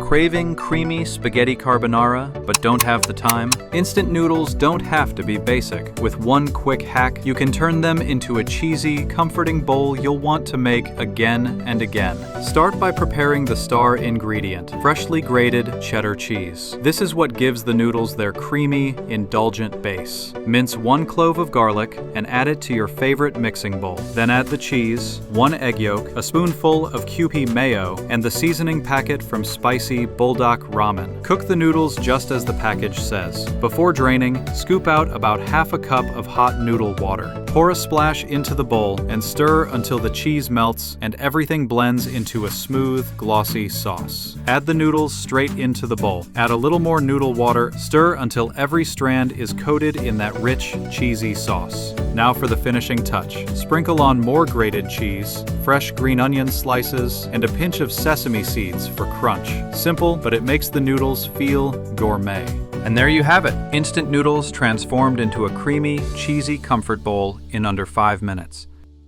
Craving creamy spaghetti carbonara but don't have the time? Instant noodles don't have to be basic. With one quick hack, you can turn them into a cheesy, comforting bowl you'll want to make again and again. Start by preparing the star ingredient, freshly grated cheddar cheese. This is what gives the noodles their creamy, indulgent base. Mince 1 clove of garlic and add it to your favorite mixing bowl. Then add the cheese, 1 egg yolk, a spoonful of Kewpie mayo, and the seasoning packet from spicy Buldak Ramen. Cook the noodles just as the package says. Before draining, scoop out about half a cup of hot noodle water. Pour a splash into the bowl and stir until the cheese melts and everything blends into a smooth, glossy sauce. Add the noodles straight into the bowl. Add a little more noodle water, stir until every strand is coated in that rich, cheesy sauce. Now for the finishing touch. Sprinkle on more grated cheese, fresh green onion slices, and a pinch of sesame seeds for crunch. Simple, but it makes the noodles feel gourmet. And there you have it, instant noodles transformed into a creamy, cheesy comfort bowl in under 5 minutes.